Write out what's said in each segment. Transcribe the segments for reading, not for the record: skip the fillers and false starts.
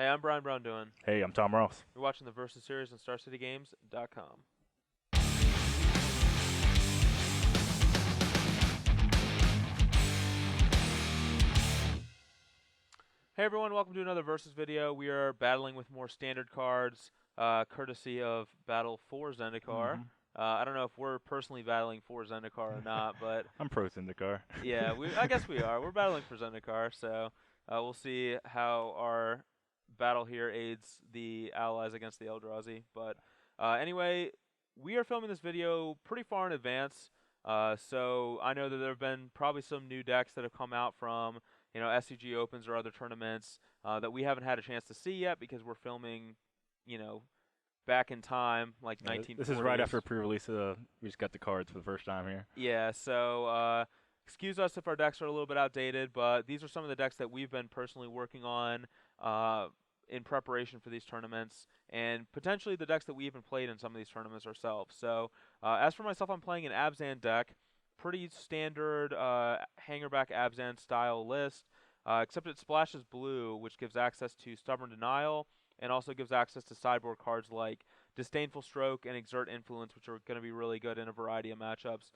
Hey, I'm Brian Braun-Duin. Hey, I'm Tom Ross. You're watching the Versus Series on StarCityGames.com. Hey everyone, welcome to another Versus video. We are battling with more standard cards, courtesy of Battle for Zendikar. I don't know if we're personally battling for Zendikar or not, but I'm pro Zendikar. yeah, I guess we are. We're battling for Zendikar, so we'll see how our battle here aids the allies against the Eldrazi. But anyway, we are filming this video pretty far in advance, so I know that there have been probably some new decks that have come out from SCG Opens or other tournaments that we haven't had a chance to see yet because we're filming, back in time, like 1940s. This is right after pre-release. We just got the cards for the first time here. Yeah, so excuse us if our decks are a little bit outdated, but these are some of the decks that we've been personally working on in preparation for these tournaments, and potentially the decks that we even played in some of these tournaments ourselves. So as for myself, I'm playing an Abzan deck. Pretty standard hangerback Abzan style list, except it splashes blue, which gives access to Stubborn Denial, and also gives access to sideboard cards like Disdainful Stroke and Exert Influence, which are going to be really good in a variety of matchups.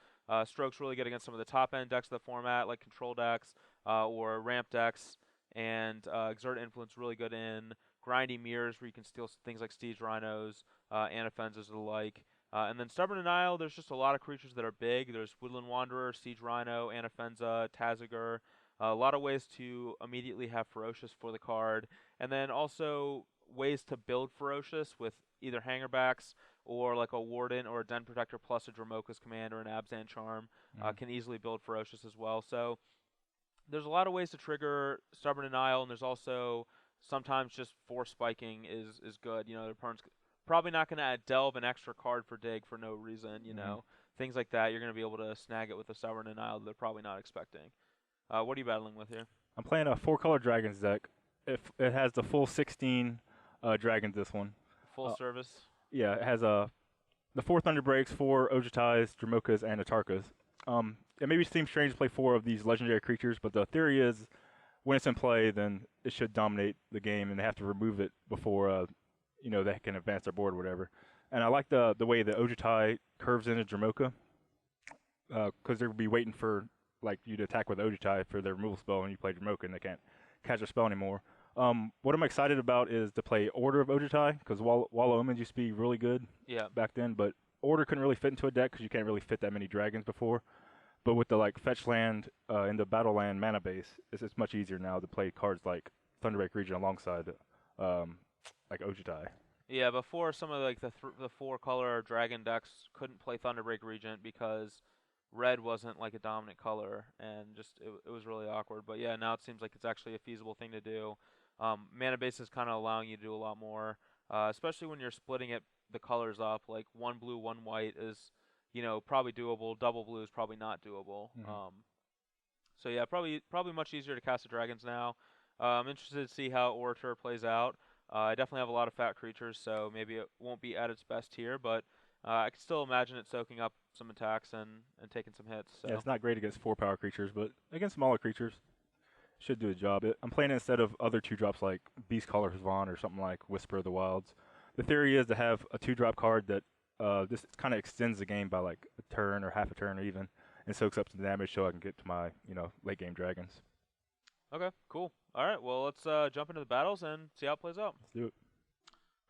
Stroke's really good against some of the top-end decks of the format, like control decks or ramp decks, and Exert Influence really good in grindy mirrors where you can steal things like Siege Rhinos, Anafenzas, and the like. And then Stubborn Denial, there's just a lot of creatures that are big. There's Woodland Wanderer, Siege Rhino, Anafenza, Tazagur. A lot of ways to immediately have Ferocious for the card. And then also ways to build Ferocious with either hangerbacks or like a Warden or a Den Protector plus a Dromoka's Command or an Abzan Charm can easily build Ferocious as well. So there's a lot of ways to trigger Stubborn Denial, and there's also sometimes just Force Spiking is good. The opponent's probably not going to delve an extra card for Dig for no reason, things like that. You're going to be able to snag it with a Stubborn Denial that they're probably not expecting. What are you battling with here? I'm playing a 4-color Dragons deck. It has the full 16 dragons, this one. Full service? Yeah, it has the 4 Thunder Breaks, 4 Ojutais, Dromokas, and Atarkas. It maybe seems strange to play 4 of these legendary creatures, but the theory is when it's in play, then it should dominate the game, and they have to remove it before they can advance their board or whatever. And I like the way the Ojutai curves into Dromoka, because they'll be waiting for you to attack with Ojutai for their removal spell, and you play Dromoka, and they can't catch their spell anymore. What I'm excited about is to play Order of Ojutai, because Wall of Omens used to be really good back then, but Order couldn't really fit into a deck because you can't really fit that many dragons before. But with the fetch land in the battle land mana base, it's much easier now to play cards like Thunderbreak Region alongside Ojutai. Yeah, before some of the 4-color dragon decks couldn't play Thunderbreak Regent because red wasn't like a dominant color, and just it was really awkward. But yeah, now it seems like it's actually a feasible thing to do. Mana base is kind of allowing you to do a lot more, especially when you're splitting the colors up. Like 1 blue, 1 white is probably doable. Double blue is probably not doable. So yeah, probably much easier to cast the dragons now. I'm interested to see how Orator plays out. I definitely have a lot of fat creatures, so maybe it won't be at its best here, but I can still imagine it soaking up some attacks and taking some hits. So. Yeah, it's not great against 4-power creatures, but against smaller creatures, should do a job. I'm playing it instead of other 2-drops like Beast Caller Hvaun or something like Whisper of the Wilds. The theory is to have a 2-drop card that this kind of extends the game by like a turn or half a turn or even, and soaks up some damage so I can get to my late game dragons. Okay, cool. All right, well, let's jump into the battles and see how it plays out. Let's do it.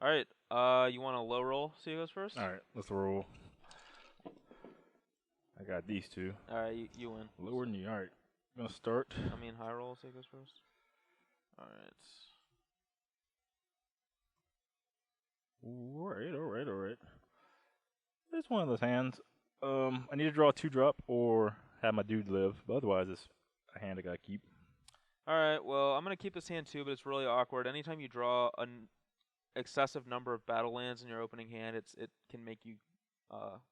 All right, you want to low roll? See who goes first? All right, let's roll. I got these two. All right, you win. Lower than you. All right, I'm going to start. I mean, high roll, see who goes first. All right. All right. It's one of those hands. I need to draw a 2-drop or have my dude live, but otherwise it's a hand I got to keep. All right, well, I'm going to keep this hand too, but it's really awkward. Anytime you draw an excessive number of battle lands in your opening hand, it can make you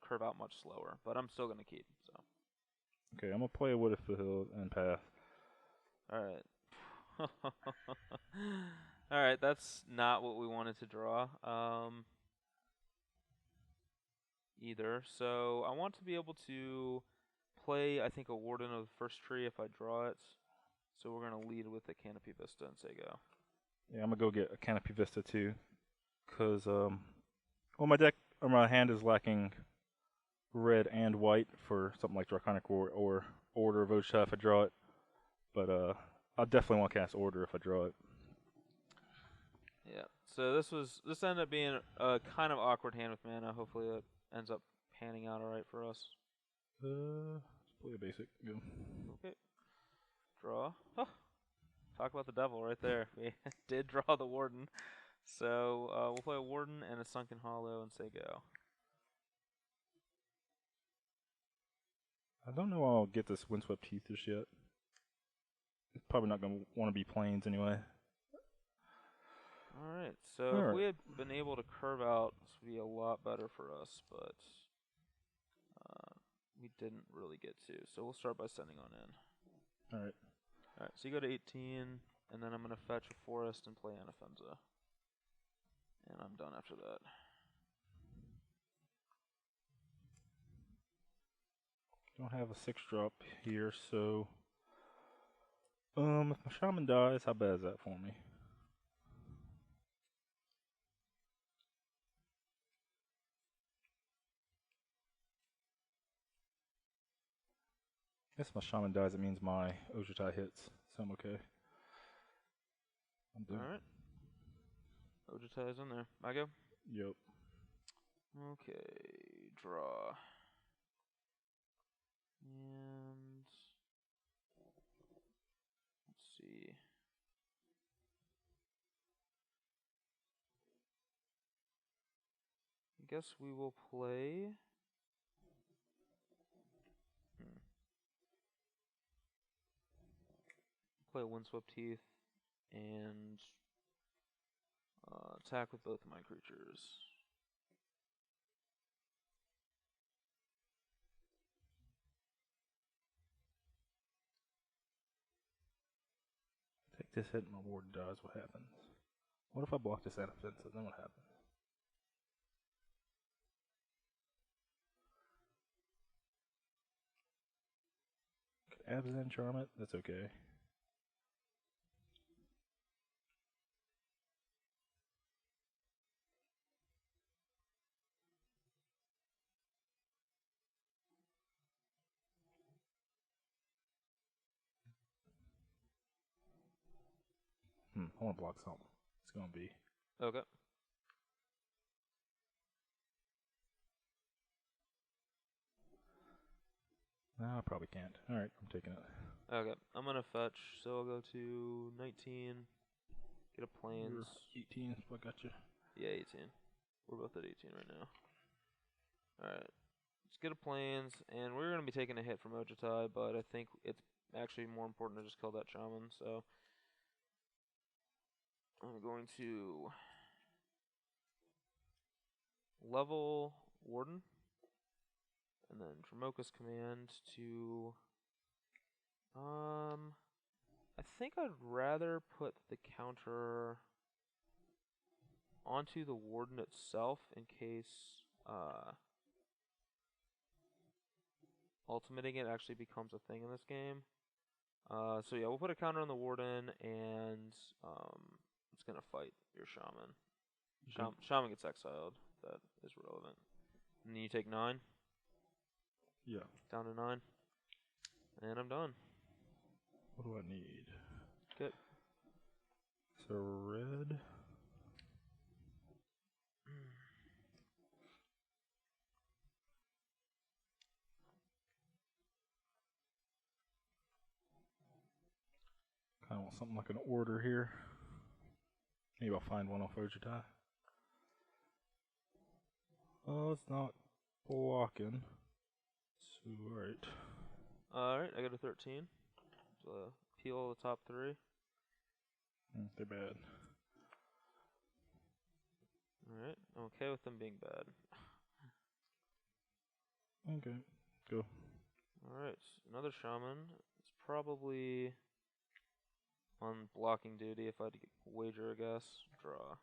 curve out much slower, but I'm still going to keep. So. Okay, I'm going to play a Wood of Hill and path. All right. All right, that's not what we wanted to draw either. So I want to be able to play, I think, a Warden of the first tree if I draw it. So we're going to lead with the Canopy Vista and say go. Yeah, I'm gonna go get a Canopy Vista too, cause well, my hand is lacking red and white for something like Draconic Roar or Order of Oshta if I draw it. But I definitely want to cast Order if I draw it. Yeah. So this ended up being a kind of awkward hand with mana. Hopefully it ends up panning out all right for us. Let's play a basic. Go. Okay. Draw. Oh, talk about the devil right there. We did draw the Warden. So we'll play a Warden and a Sunken Hollow and say go. I don't know I'll get this Windswept Heath just yet. It's probably not going to want to be plains anyway. Alright, so if we had been able to curve out, this would be a lot better for us, but we didn't really get to. So we'll start by sending on in. Alright. Alright, so you go to 18, and then I'm going to fetch a forest and play Anafenza. And I'm done after that. Don't have a 6-drop here, so if my shaman dies, how bad is that for me? I guess if my shaman dies, it means my Ojutai hits, so I'm okay. I'm done. Alright. Ojutai is in there. I go? Yep. Okay, draw. And let's see. I guess we will play. Play Windswept Heath and attack with both of my creatures. Take this hit and my ward dies, what happens? What if I block this Anafenza, then what happens? Could Abzan charm it? That's okay. I want to block something. It's gonna be. Okay. No, I probably can't. Alright, I'm taking it. Okay, I'm gonna fetch, so I'll go to 19, get a plains. 18, so I got you. Yeah, 18. We're both at 18 right now. Alright, let's get a plains, and we're gonna be taking a hit from Ojutai, but I think it's actually more important to just kill that shaman, so I'm going to level Warden, and then Dramoka's command to I think I'd rather put the counter onto the Warden itself in case ultimating it actually becomes a thing in this game. So yeah, we'll put a counter on the Warden, and it's gonna fight your Shaman. Shaman gets exiled. That is relevant. And then you take 9. Yeah. Down to 9. And I'm done. What do I need? Good. So red. Kind of want something like an order here. Maybe I'll find one off Ojutai. Oh, it's not blocking. So, alright. Alright, I got a 13. So peel the top 3. They're bad. Alright, I'm okay with them being bad. Okay, go. Alright, another Shaman. It's probably on blocking duty if I had to wager a guess. Draw.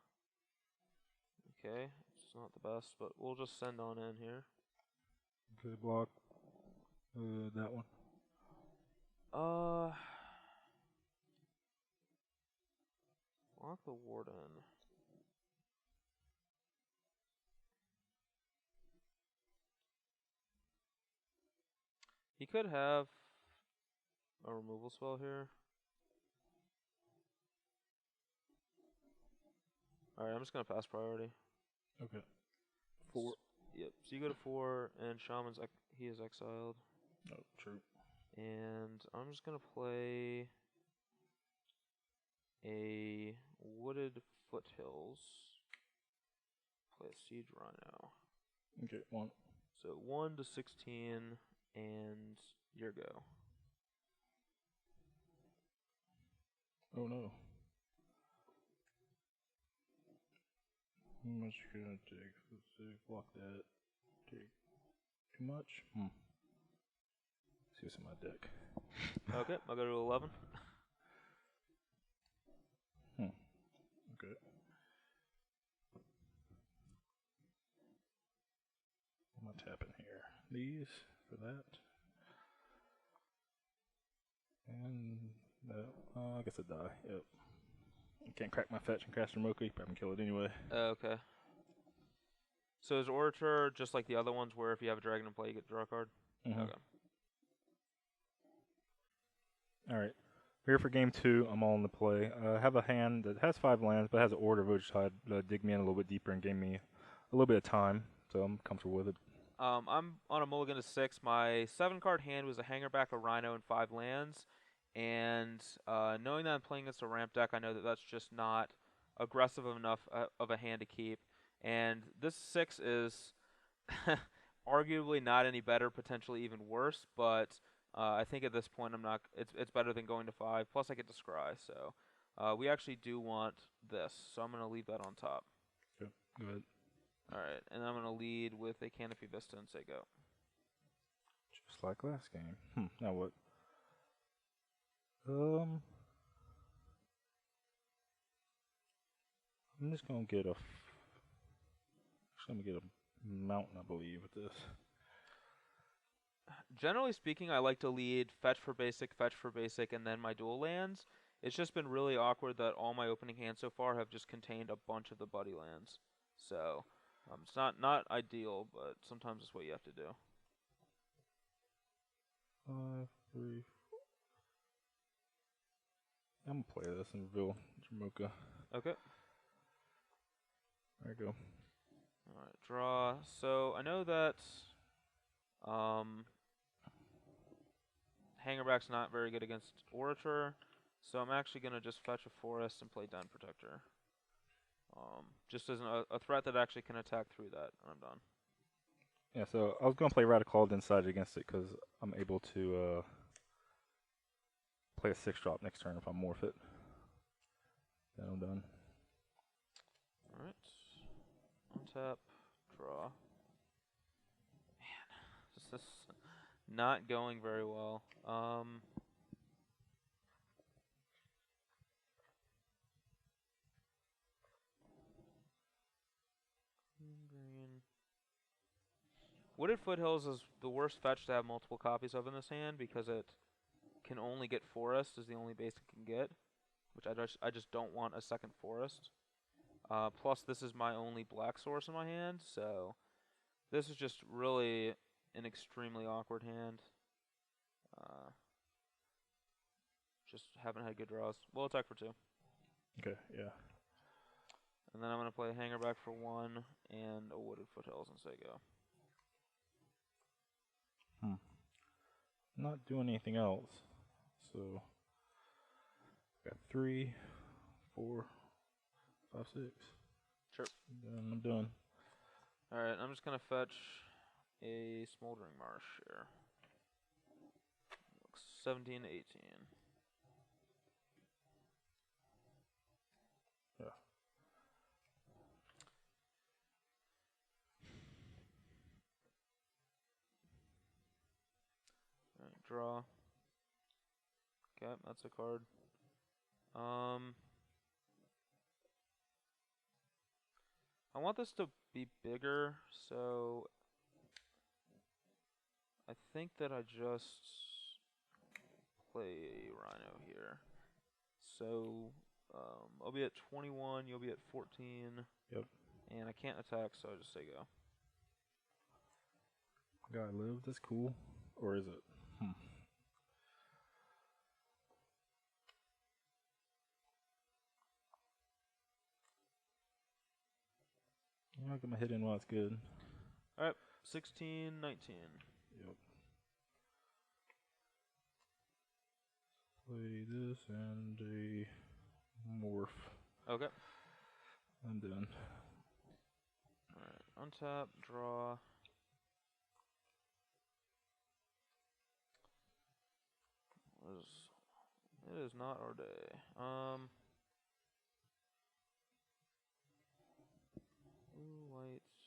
Okay, it's not the best, but we'll just send on in here. Okay, block. That one. Well, Block the Warden. He could have a removal spell here. Alright, I'm just gonna pass priority. Okay. 4. Yep. So you go to 4, and he is exiled. Oh, true. And I'm just gonna play a Wooded Foothills. Play a Siege Rhino. Okay, 1. So 1 to 16, and your go. Oh no. How much can I take? Let's see, block that. Take too much? See what's in my deck. Okay, I'll go to 11. Okay. What am I tapping here? These for that. And I guess I die. Yep. Can't crack my fetch and cast Remoki, but I can kill it anyway. Okay. So is Orator just like the other ones where if you have a dragon in play, you get to draw a card? Mm-hmm. Okay. Alright. Here for game 2, I'm all in the play. I have a hand that has 5 lands, but has an Order of Ojutai to dig me in a little bit deeper and give me a little bit of time, so I'm comfortable with it. I'm on a mulligan to 6. My 7-card hand was a Hangerback, a Rhino, and 5 lands. And knowing that I'm playing against a ramp deck, I know that that's just not aggressive enough of a hand to keep. And this 6 is arguably not any better, potentially even worse. But I think at this point I'm not. It's better than going to 5. Plus I get to scry, so we actually do want this. So I'm gonna leave that on top. Yep. Go ahead. All right, and I'm gonna lead with a Canopy Vista and say go. Just like last game. Now what? I'm just gonna get a. Actually, I'm gonna get a mountain, I believe, with this. Generally speaking, I like to lead fetch for basic, and then my dual lands. It's just been really awkward that all my opening hands so far have just contained a bunch of the buddy lands. So it's not ideal, but sometimes it's what you have to do. 5, 3, 4. I'm gonna play this and reveal Jamoka. Okay. There you go. Alright, draw. So I know that Hangerback's not very good against Orator, so I'm actually gonna just fetch a forest and play Den Protector. Just as a threat that actually can attack through that, and I'm done. Yeah, so I was gonna play Radical, then decided against it because I'm able to play a 6-drop next turn if I morph it. Then I'm done. Alright. Untap, draw. Man, this is not going very well. Green. Wooded Foothills is the worst fetch to have multiple copies of in this hand because it can only get forest is the only base it can get, which I just don't want a second forest. Plus, this is my only black source in my hand, so this is just really an extremely awkward hand. Just haven't had good draws. We'll attack for 2. Okay, yeah. And then I'm going to play a Hangerback for 1 and a Wooded Foothills and say go. Not doing anything else. So, got 3, 4, 5, 6. Sure. And I'm done. Alright, I'm just going to fetch a Smoldering Marsh here. 17 to 18. Yeah. Alright, draw. Okay, that's a card. I want this to be bigger, so I think that I just play a Rhino here. So I'll be at 21. You'll be at 14. Yep. And I can't attack, so I just say go. Guy lives. That's cool. Or is it? I'll get my hit in while it's good. All right, 16, 19. Yep. Play this and a morph. Okay. I'm done. All right, untap, draw. It is not our day. Blue lights.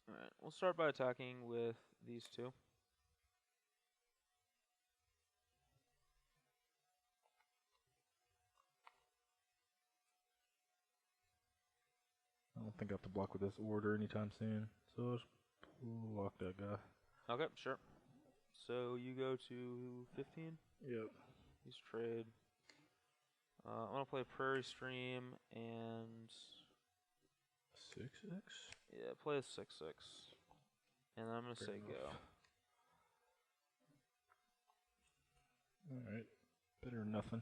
All right, we'll start by attacking with these two. I don't think I have to block with this order anytime soon, so I'll just block that guy. Okay, sure. So you go to 15? Yep. He's trade. I'm going to play Prairie Stream and... 6-6? Yeah, play a 6-6. And then I'm going to say go. Alright. Better than nothing.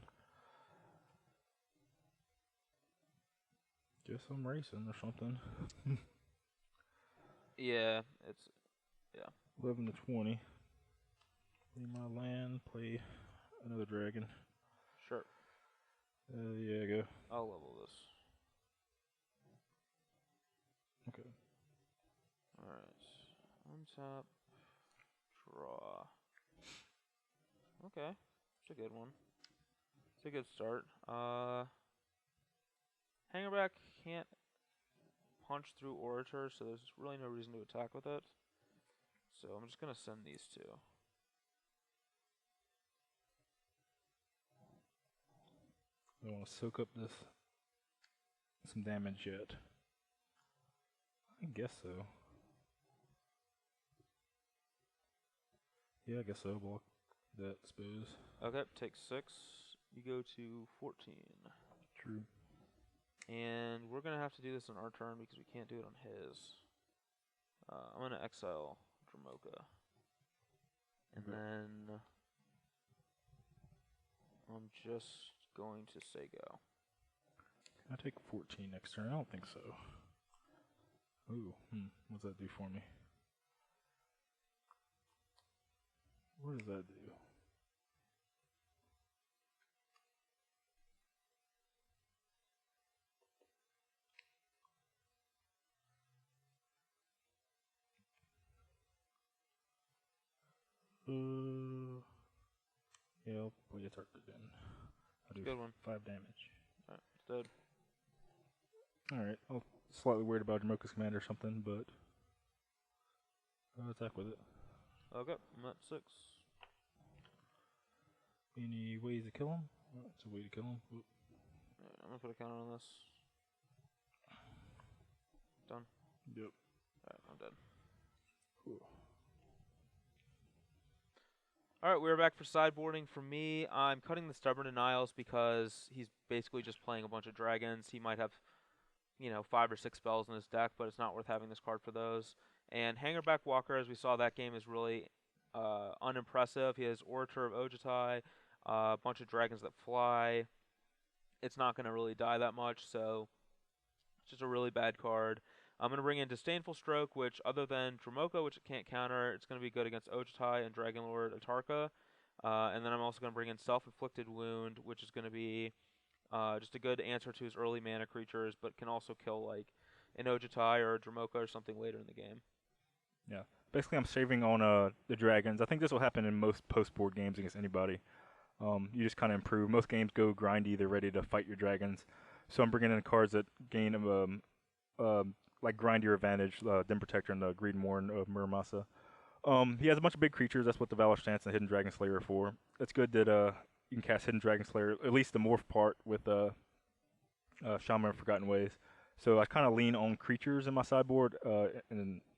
Guess I'm racing or something. Yeah, it's... 11 to 20. Leave my land, play another dragon. Sure. Yeah, go. I'll level this. Okay. Alright. Untap. Draw. Okay. It's a good one. It's a good start. Hangerback can't punch through Orator, so there's really no reason to attack with it. So I'm just going to send these two. I don't want to soak up some damage yet. I guess so. Yeah, I guess so. Block that, suppose. Okay, take 6. You go to 14. True. And we're going to have to do this on our turn because we can't do it on his. I'm going to exile Dramoka. And then I'm just going to say go. Can I take 14 next turn? I don't think so. Ooh, what's that do for me? What does that do? Yeah, I'll play a target then. I'll do Good one. 5 damage. Alright, it's dead. Alright, I'm slightly worried about Jamoka's command or something, but I'll attack with it. Okay, I'm at 6. Any ways to kill him? Oh, it's a way to kill him. Oop. Alright, I'm going to put a counter on this. Done? Yep. Alright, I'm dead. Cool. Alright, we're back for sideboarding. For me, I'm cutting the Stubborn Denials because he's basically just playing a bunch of dragons. He might have, 5 or 6 spells in his deck, but it's not worth having this card for those. And Hangerback Walker, as we saw that game, is really unimpressive. He has Orator of Ojutai, a bunch of dragons that fly. It's not going to really die that much, so it's just a really bad card. I'm going to bring in Disdainful Stroke, which other than Dramoka, which it can't counter, it's going to be good against Ojutai and Dragonlord Atarka. And then I'm also going to bring in Self-Inflicted Wound, which is going to be just a good answer to his early mana creatures, but can also kill like an Ojutai or a Dramoka or something later in the game. Yeah. Basically, I'm saving on the dragons. I think this will happen in most post-board games against anybody. You just kind of improve. Most games go grindy. They're ready to fight your dragons. So I'm bringing in cards that gain like grind your advantage, Den Protector and the Greed Morn of Muramasa. He has a bunch of big creatures. That's what the Valor Stance and the Hidden Dragon Slayer are for. It's good that you can cast Hidden Dragon Slayer, at least the morph part, with Shaman of Forgotten Ways. So I kind of lean on creatures in my sideboard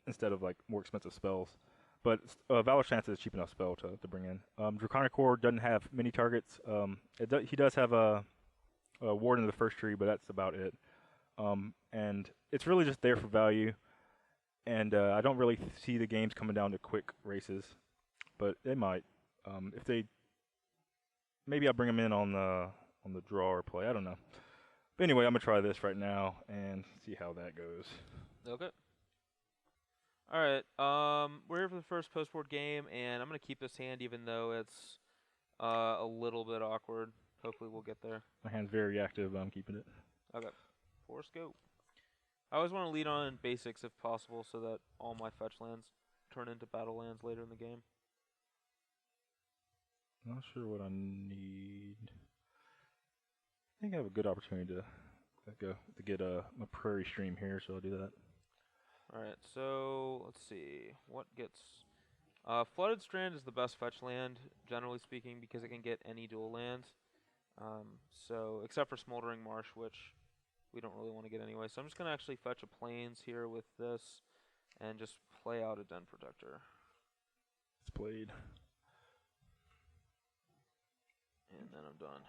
instead of like more expensive spells. but Valor Chance is a cheap enough spell to bring in. Draconic Core doesn't have many targets. He does have a Ward in the first tree, but that's about it. And it's really just there for value. And I don't really see the games coming down to quick races, but they might. If they, maybe I'll bring them in on the draw or play. I don't know. But anyway, I'm gonna try this right now and see how that goes. Okay. All right. We're here for the first post-board game, and I'm gonna keep this hand even though it's a little bit awkward. Hopefully, we'll get there. My hand's very active. I'm keeping it. Okay. Force go. I always want to lead on basics if possible, so that all my fetch lands turn into battle lands later in the game. Not sure what I need. I think I have a good opportunity to get my prairie stream here, so I'll do that. Alright, so let's see. What gets... Flooded Strand is the best fetch land, generally speaking, because it can get any dual land. So, except for Smoldering Marsh, which we don't really want to get anyway. So I'm just going to actually fetch a Plains here with this, and just play out a Den Protector. It's played. And then I'm done.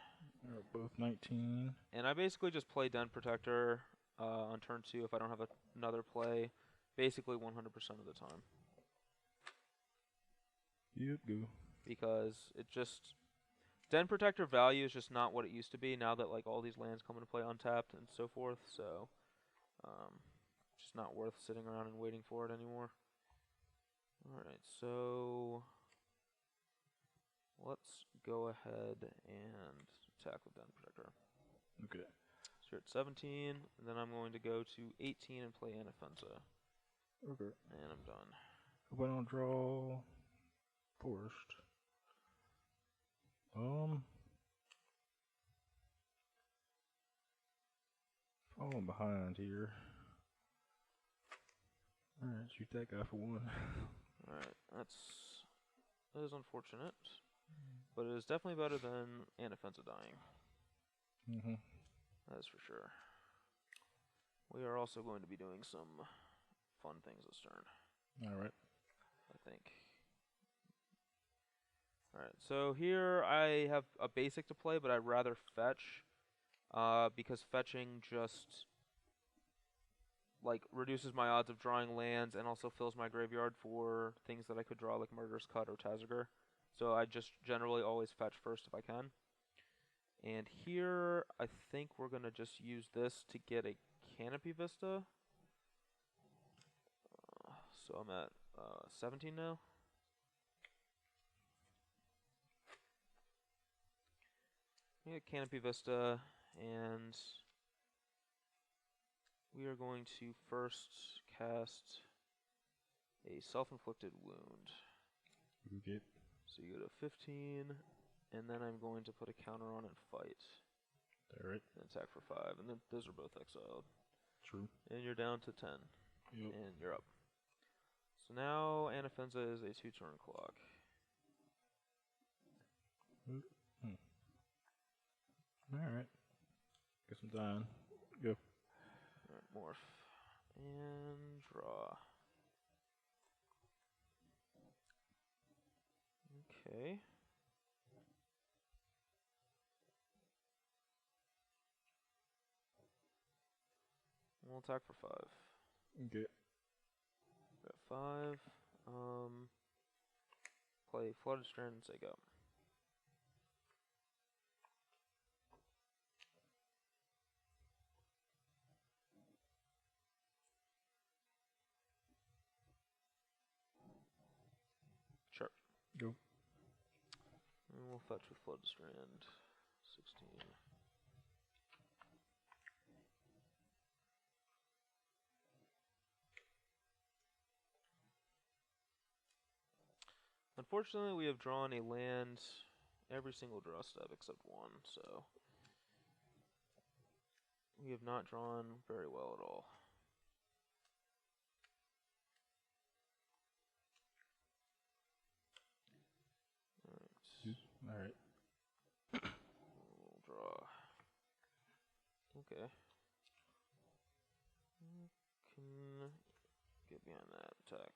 They're both 19. And I basically just play Den Protector on turn 2 if I don't have another play, basically 100% of the time. Yep, go. Because it just... Den Protector value is just not what it used to be now that like all these lands come into play untapped and so forth, so just not worth sitting around and waiting for it anymore. Alright, so let's go ahead and attack with Den Protector. Okay. So you're at 17, and then I'm going to go to 18 and play Anafenza. Okay. And I'm done. Hope I don't draw forced. Falling behind here. Alright, shoot that guy for 1. Alright, that is unfortunate, but it is definitely better than Anafenza dying. Mm-hmm. That is for sure. We are also going to be doing some fun things this turn. Alright. I think. Alright, so here I have a basic to play, but I'd rather fetch, because fetching just like reduces my odds of drawing lands and also fills my graveyard for things that I could draw like Murderous Cut or Tazagar. So I just generally always fetch first if I can. And here I think we're going to just use this to get a Canopy Vista. So I'm at 17 now. We get Canopy Vista, and we are going to first cast a Self-Inflicted Wound. Okay. So you go to 15, and then I'm going to put a counter on and fight. Alright. And attack for 5, and then those are both exiled. True. And you're down to 10. Yep. And you're up. So now Anafenza is a 2-turn clock. Alright. Guess I'm dying. Go. Alright, morph. And draw. Okay. We'll attack for 5. Okay. Got 5. Play Flooded Strand and say go. Sure. Go. And we'll fetch with Flooded Strand. 16. Unfortunately, we have drawn a land every single draw step except 1, so we have not drawn very well at all. Alright. We'll draw. Okay. Can get behind that attack.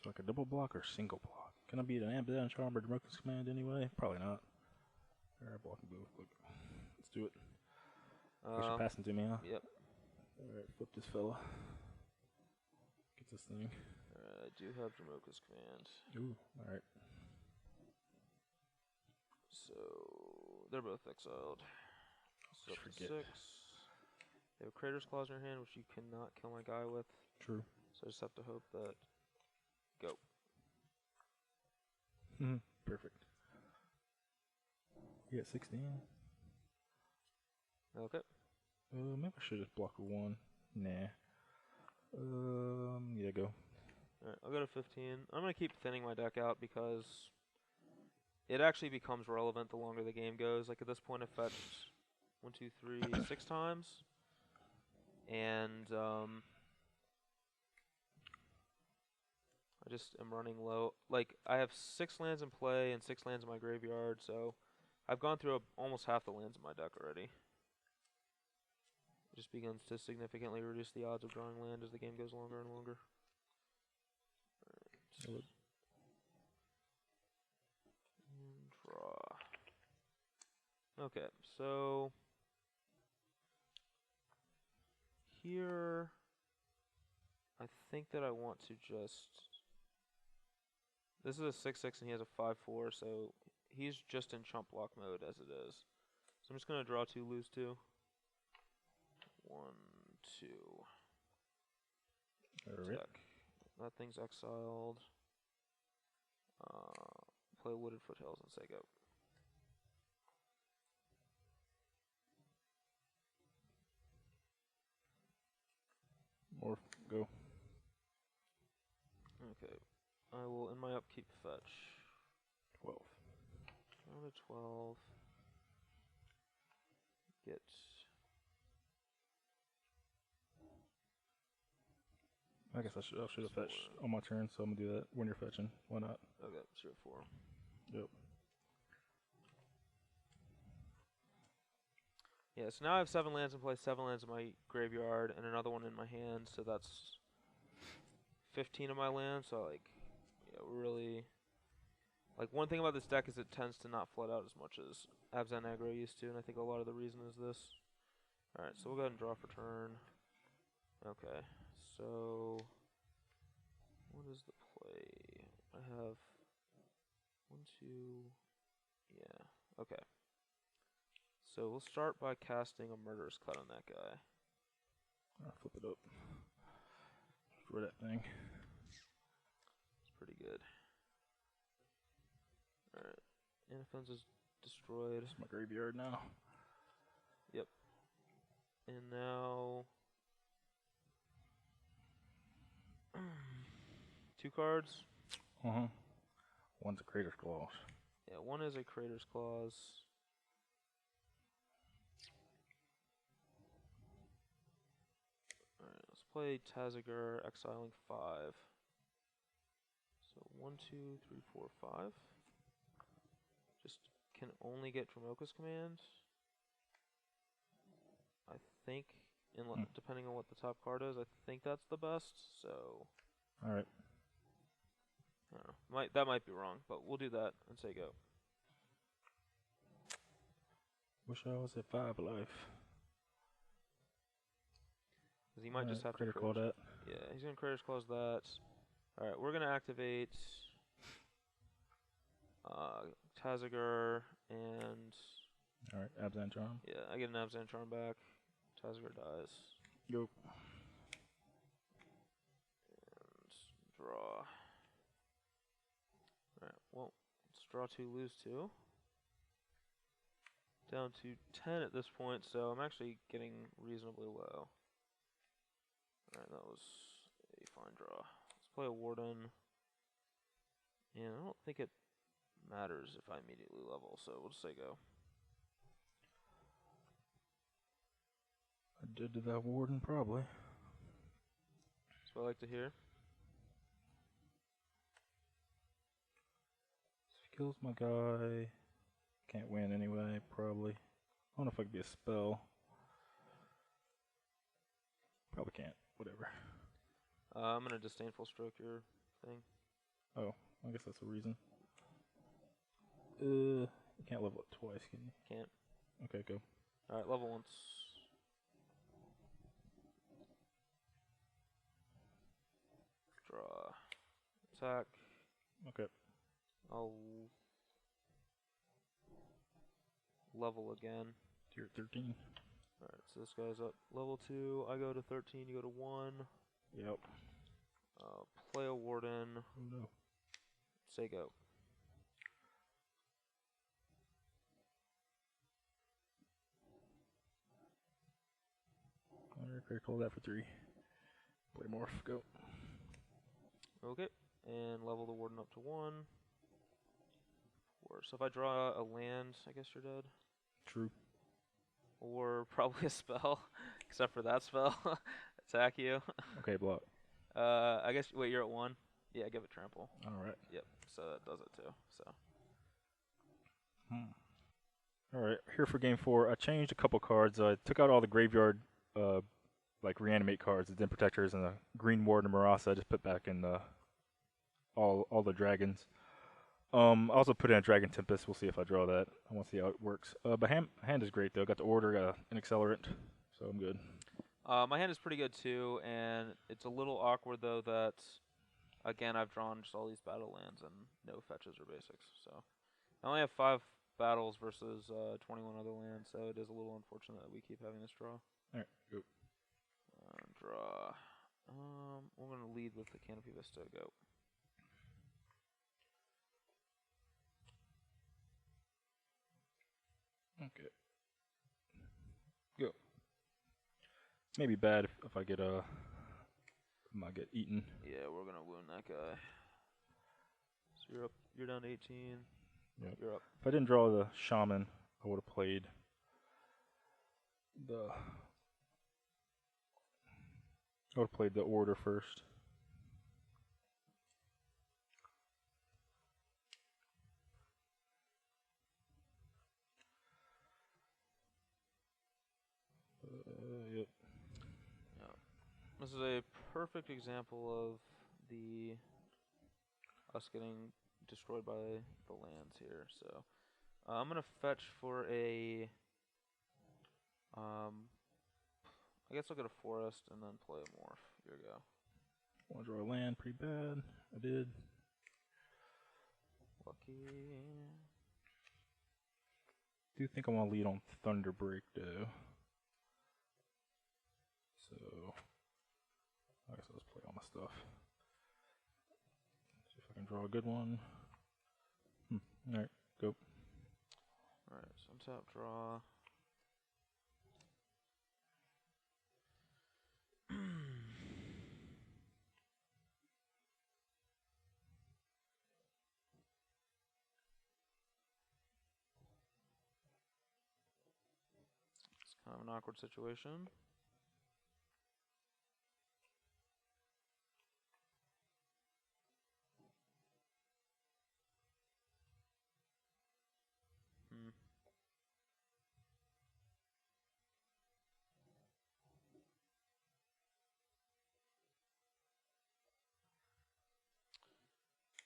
So like a double block or single block? Can I beat an Amp-Down Charm or Jamoka's Command anyway? Probably not. Alright, block and move. Let's do it. Guess you're passing to me, huh? Yep. Alright, flip this fella. Get this thing. I do have Jamoka's Command. Ooh, alright. So they're both exiled. So up to 6. They have a Crater's Claws in your hand, which you cannot kill my guy with. True. So I just have to hope that. Go. Perfect. You got 16. Okay. Maybe I should just block a 1. Nah. Yeah, go. Alright, I'll go to 15. I'm going to keep thinning my deck out because it actually becomes relevant the longer the game goes. Like at this point, I've fetched 1, 2, 3, 6 times. And I just am running low. Like, I have 6 lands in play and 6 lands in my graveyard, so I've gone through almost half the lands in my deck already. It just begins to significantly reduce the odds of drawing land as the game goes longer and longer. Right. And draw. Okay, so here I think that I want to just... This is a 6/6 and he has a 5/4, so he's just in chump block mode as it is. So I'm just going to draw 2, lose 2. 1, 2. Attack. That thing's exiled. Play Wooded Foothills and say go. Or go. Okay. I will, in my upkeep, fetch 12. Down to 12. Get. I guess I should have fetched on my turn, so I'm gonna do that when you're fetching. Why not? Okay, sure, 4. Yep. Yeah, so now I have 7 lands in play, 7 lands in my graveyard, and another one in my hand, so that's 15 of my lands, so like, yeah, really, like one thing about this deck is it tends to not flood out as much as Abzan aggro used to, and I think a lot of the reason is this. Alright, so we'll go ahead and draw for turn. Okay, so what is the play? I have 1, 2, yeah, okay. So we'll start by casting a Murderous Cut on that guy. I'll flip it up. For that thing. It's pretty good. Alright. Anafen's is destroyed. It's my graveyard now. Yep. And now 2 cards. One's a Crater's Claws. Yeah, one is a Crater's Claws. Alright, let's play Tazagur, exiling 5. So 1, 2, 3, 4, 5. Just can only get Dramoka's Command. I think, depending on what the top card is, I think that's the best. So, alright. I don't know. That might be wrong, but we'll do that and say go. Wish I was at 5 life. Because he might just have to Crater Claw that. Yeah, he's going to Crater's Claws that. Alright, we're going to activate Tazagur and... Alright, Abzan Charm. Yeah, I get an Abzan Charm back. Tazagur dies. Yo. And draw. Alright, well, let's draw 2, lose 2. Down to 10 at this point, so I'm actually getting reasonably low. Alright, that was a fine draw. Let's play a Warden. And I don't think it matters if I immediately level, so we'll just say go. I did to that Warden, probably. That's what I like to hear. So he kills my guy. Can't win anyway, probably. I don't know if I could be a spell. Probably can't. Whatever. I'm gonna Disdainful Stroke your thing. Oh, I guess that's the reason. You can't level it twice, can you? Can't. Okay, go. Alright, level once. Draw. Attack. Okay. I'll level again. You're at 13. Alright, so this guy's up level 2. I go to 13, you go to 1. Yep. Play a warden. Oh no. Say go. Alright, critical that for 3. Play morph, go. Okay, and level the warden up to 1. 4. So if I draw a land, I guess you're dead. True. Or probably a spell, except for that spell. Attack you. Okay, block. I guess, wait, you're at 1? Yeah, give it trample. Alright. Yep, so that does it too, so. Alright, here for game 4. I changed a couple cards. I took out all the graveyard, like reanimate cards, the Den Protectors, and the Green Ward and Marasa. I just put back in the all the dragons. I also put in a Dragon Tempest. We'll see if I draw that. I want to see how it works. But hand is great though. Got the order, got an accelerant, so I'm good. My hand is pretty good too, and it's a little awkward though that, again, I've drawn just all these battle lands and no fetches or basics. So I only have 5 battles versus 21 other lands, so it is a little unfortunate that we keep having this draw. Alright, go. Draw. We're gonna lead with the Canopy Vista. Go. Okay. Go. Maybe bad if I get might get eaten. Yeah, we're gonna wound that guy. So you're up. You're down to 18. Yep. You're up. If I didn't draw the shaman, I would have played the order first. Yep. Yeah. This is a perfect example of us getting destroyed by the lands here. So I'm gonna fetch for a. I guess I'll get a forest and then play a morph. Here we go. Want to draw a land? Pretty bad. I did. Lucky. Do think I want to lead on Thunderbreak though. So I guess I'll just play all my stuff. See if I can draw a good one. Alright, go. Alright, so untap, draw. It's kind of an awkward situation.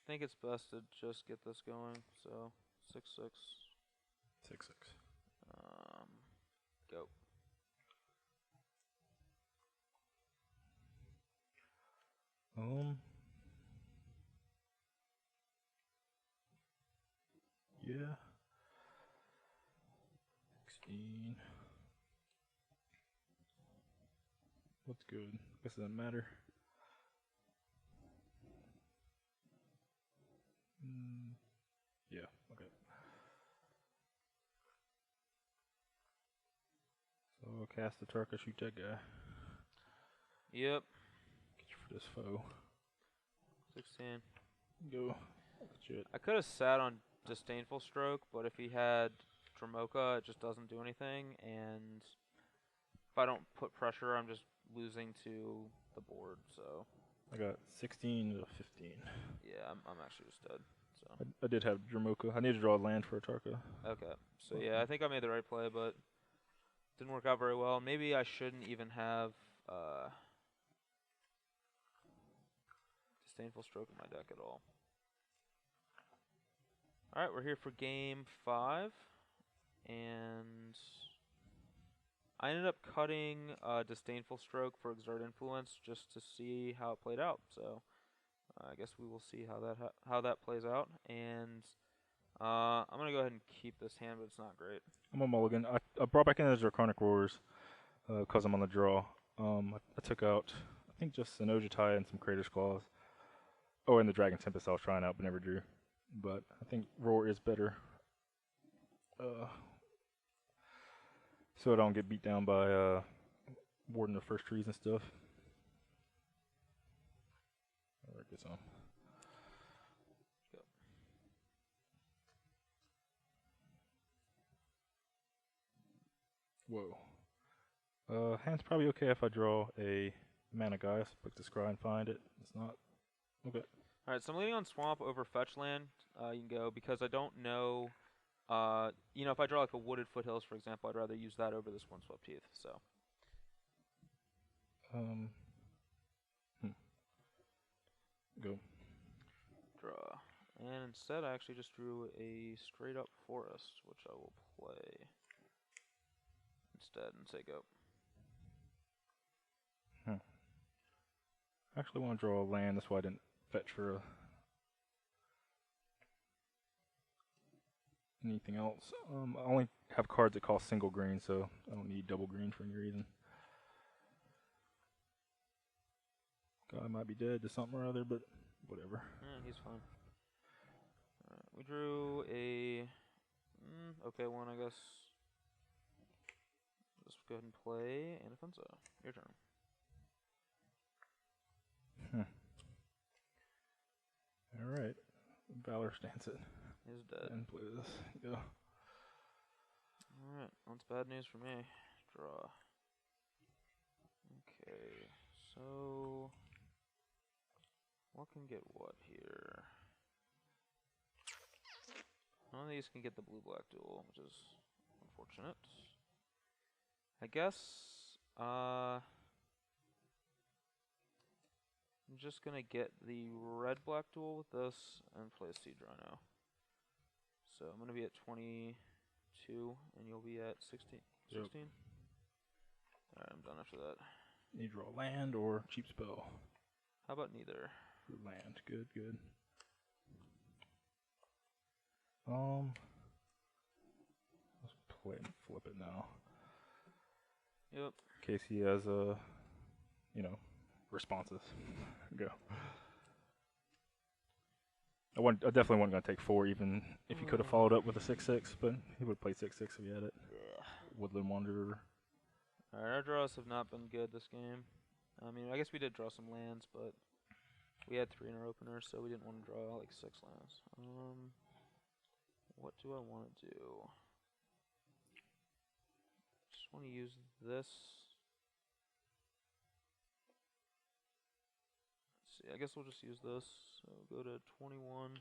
I think it's best to just get this going. So 6/6. 6/6. Go. Yeah. 16. What's good? Guess it doesn't matter. Yeah, okay. So I'll cast the Tarka, shoot that guy. Yep. Get you for this foe. 16. Go. Shit. I could have sat on Disdainful Stroke, but if he had Dramoka, it just doesn't do anything, and if I don't put pressure, I'm just losing to the board, so. I got 16 to 15. Yeah, I'm actually just dead, so. I did have Dramoka. I need to draw a land for a Tarka. Okay, so yeah, I think I made the right play, but didn't work out very well. Maybe I shouldn't even have Disdainful Stroke in my deck at all. All right, we're here for game 5, and I ended up cutting Disdainful Stroke for Exert Influence just to see how it played out. So I guess we will see how that plays out. And I'm gonna go ahead and keep this hand, but it's not great. I'm a mulligan. I brought back in the Draconic Roars because I'm on the draw. I took out, I think, just an Ojutai and some Crater's Claws. Oh, and the Dragon Tempest I was trying out but never drew. But I think Roar is better. So I don't get beat down by warding the first trees and stuff. Alright, get some. Go. Whoa. Hand's probably okay if I draw a Mana Geist, click to scry and find it. It's not. Okay. Alright, so I'm leaning on Swamp over Fetch Land. You can go because I don't know. If I draw like a Wooded Foothills, for example, I'd rather use that over this Windswept Heath. So. Go. Draw. And instead, I actually just drew a straight up Forest, which I will play instead and say go. I actually want to draw a land, that's why I didn't fetch for anything else. I only have cards that cost single green, so I don't need double green for any reason. Guy might be dead to something or other, but whatever. Yeah, he's fine. Alright, we drew a okay one, I guess. Let's go ahead and play Anafenza. Your turn. Alright. Valor stance it. He's dead. And play this. Go. Alright, that's bad news for me. Draw. Okay, so what can get what here? None of these can get the blue-black duel, which is unfortunate. I guess I'm just gonna get the red-black duel with this and play a Siege Rhino. So I'm gonna be at 22, and you'll be at 16. Yep. 16. Alright, I'm done after that. You draw land or cheap spell. How about neither? Land. Good, good. Let's play and flip it now. Yep. In case he has responses. Go. I definitely wasn't going to take 4, even if he could have followed up with a 6/6, but he would have played 6/6 if he had it. Yeah. Woodland Wanderer. Alright, our draws have not been good this game. I mean, I guess we did draw some lands, but we had 3 in our opener, so we didn't want to draw like 6 lands. What do I want to do? Just want to use this. Let's see, I guess we'll just use this. So go to 21.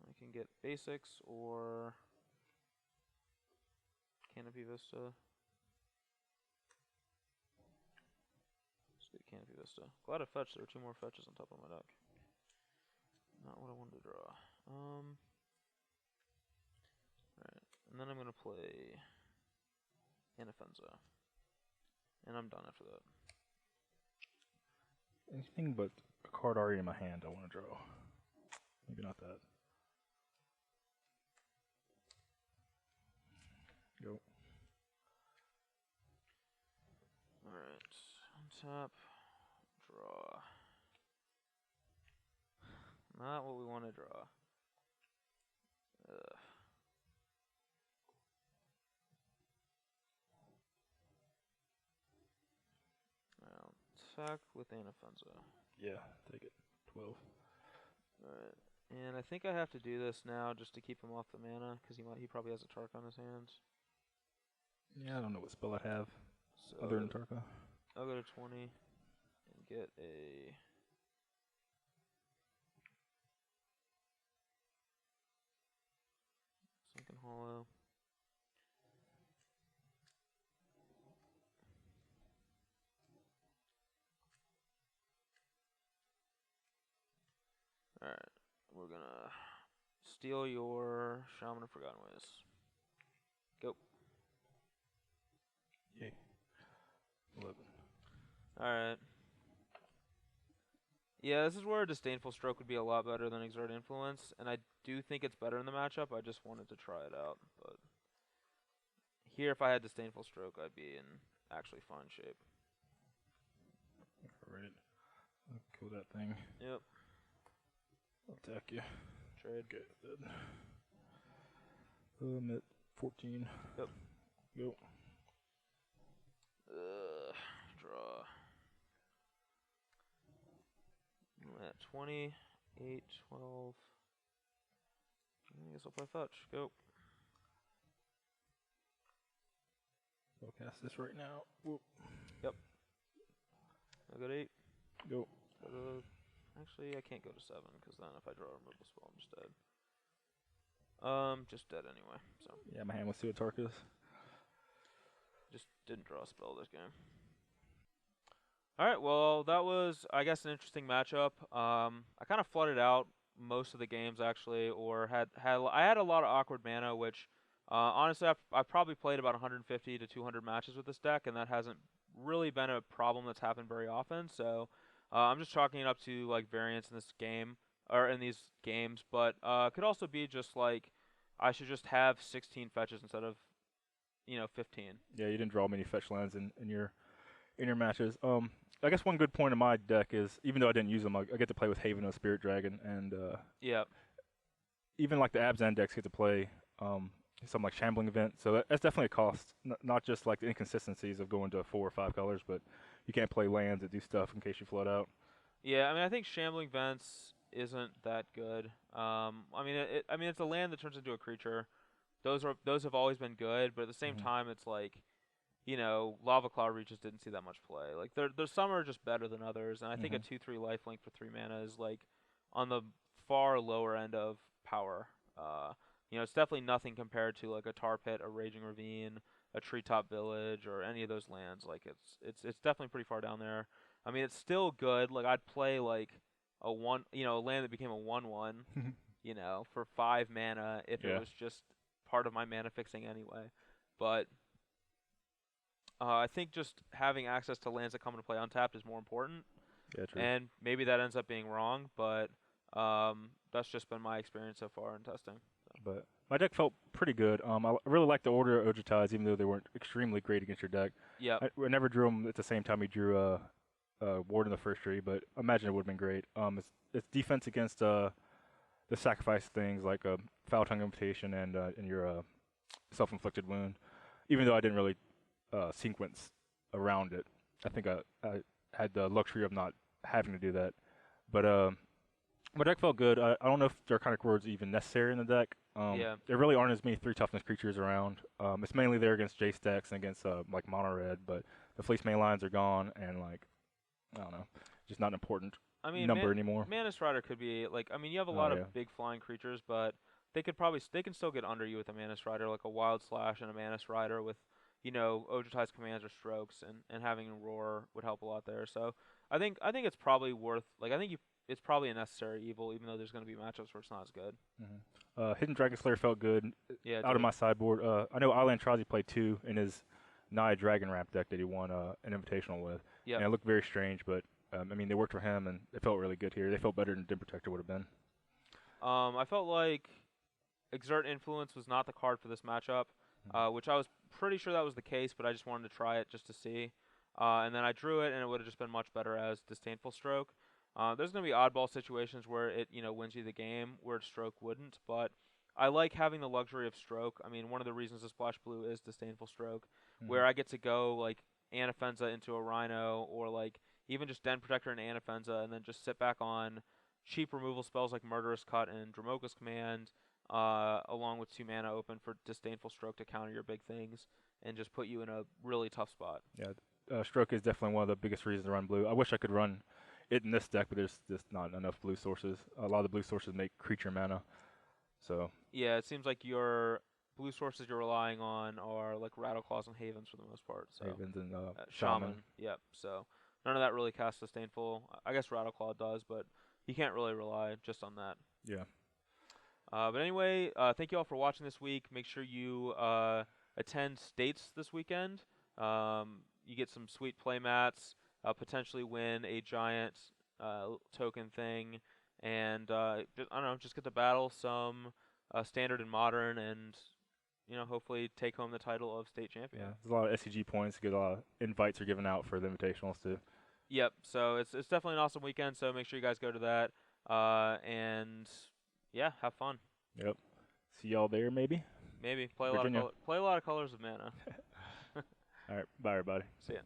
I can get basics or Canopy Vista. Let's get Canopy Vista. Glad I fetched. There were 2 more fetches on top of my deck. Not what I wanted to draw. Alright, and then I'm going to play Anafenza. And I'm done after that. Anything but a card already in my hand I want to draw. Maybe not that. Go. Alright, untap, draw. Not what we want to draw. Ugh. I'll attack with Anafenza. Yeah, take it. 12. Alright, and I think I have to do this now just to keep him off the mana, because he probably has a Tark on his hands. Yeah, I don't know what spell I have So other than Tarka. I'll go to 20 and get a Sunken Hollow. Alright. we're gonna steal your Shaman of Forgotten Ways. Go. Yay. 11. Alright. Yeah, this is where a Disdainful Stroke would be a lot better than Exert Influence, and I do think it's better in the matchup. I just wanted to try it out. But here, if I had Disdainful Stroke, I'd be in actually fine shape. Alright. I'll kill that thing. Yep. I'll attack you. Trade. Okay, dead. I'm at 14. Yep. Go. Draw. I'm at 20, 8, 12. I guess I'll play Fetch. Go. I'll cast this right now. Whoop. Yep. I'll go to 8. Go. Actually, I can't go to 7, because then if I draw a removal spell, I'm just dead. Just dead anyway, so. Yeah, my hand was to Atarkas. Just didn't draw a spell this game. Alright, well, that was, I guess, an interesting matchup. I kind of flooded out most of the games, actually, or I had a lot of awkward mana, which, honestly, I've probably played about 150 to 200 matches with this deck, and that hasn't really been a problem that's happened very often, so I'm just chalking it up to, like, variance in this game, or in these games, but could also be just, like, I should just have 16 fetches instead of, 15. Yeah, you didn't draw many fetch lands in your matches. I guess one good point of my deck is, even though I didn't use them, I get to play with Haven and Spirit Dragon, and Yeah. even like the Abzan decks get to play some like Shambling Event, so that's definitely a cost. Not just like the inconsistencies of going to 4 or 5 colors, but you can't play lands that do stuff in case you flood out. Yeah, I mean, I think Shambling Vents isn't that good. I mean, it's a land that turns into a creature. Those have always been good, but at the same time, it's like, Lava Claw Reaches didn't see that much play. Like, there's some are just better than others, and I think a 2/3 lifelink for 3 mana is like on the far lower end of power. It's definitely nothing compared to like a Tar Pit, a Raging Ravine, a Treetop Village, or any of those lands. Like, it's definitely pretty far down there. I mean, it's still good. Like, I'd play like a land that became a 1/1, for 5 mana if it was just part of my mana fixing anyway. But I think just having access to lands that come into play untapped is more important. Yeah, true. And maybe that ends up being wrong, but that's just been my experience so far in testing. So. But my deck felt pretty good. I really liked the order of Ojutais, even though they weren't extremely great against your deck. Yeah. I never drew them at the same time we drew Ward in the first tree, but I imagine it would have been great. It's defense against the sacrifice things like Foul Tongue Invitation and your Self-Inflicted Wound. Even though I didn't really sequence around it, I think I had the luxury of not having to do that. But my deck felt good. I don't know if Draconic Word's even necessary in the deck. There really aren't as many 3 toughness creatures around. It's mainly there against Jace decks and against like Mono Red, but the Fleece Main lines are gone, and like, I don't know, just not an important number anymore. Manus Rider could be like, I mean, you have a lot of big flying creatures, but they can still get under you with a Manus Rider, like a Wild Slash and a Manus Rider with, Ojutai's commands or strokes, and having a Roar would help a lot there. So I think it's probably worth, like, it's probably a necessary evil, even though there's going to be matchups where it's not as good. Hidden Dragon Slayer felt good. Yeah, out of my sideboard. I know Island Trazi played 2 in his Naya Dragon Ramp deck that he won an invitational with. Yeah. And it looked very strange, but I mean, they worked for him, and it felt really good here. They felt better than Dim Protector would have been. I felt like Exert Influence was not the card for this matchup, which I was pretty sure that was the case, but I just wanted to try it just to see. And then I drew it, and it would have just been much better as Disdainful Stroke. There's going to be oddball situations where it, wins you the game, where Stroke wouldn't, but I like having the luxury of Stroke. I mean, one of the reasons the Splash Blue is Disdainful Stroke, where I get to go, like, Anafenza into a Rhino, or, like, even just Den Protector and Anafenza, and then just sit back on cheap removal spells like Murderous Cut and Dromoka's Command, along with 2 mana open for Disdainful Stroke to counter your big things, and just put you in a really tough spot. Yeah, Stroke is definitely one of the biggest reasons to run blue. I wish I could run it in this deck, but there's just not enough blue sources. A lot of the blue sources make creature mana. So yeah, it seems like your blue sources you're relying on are like Rattleclaws and Havens for the most part. So Havens and Shaman. Yep. So none of that really casts Disdainful. I guess Rattleclaw does, but you can't really rely just on that. Yeah. But anyway, thank you all for watching this week. Make sure you attend States this weekend. You get some sweet play mats, potentially win a giant token thing, and I don't know, just get to battle some standard and modern, and hopefully take home the title of state champion. Yeah. There's a lot of SCG points. Get a lot of invites are given out for the invitationals too. Yep. So it's definitely an awesome weekend. So make sure you guys go to that. And yeah, have fun. Yep. See y'all there, maybe. Maybe play Virginia. a lot of colors of mana. All right. Bye, everybody. See ya.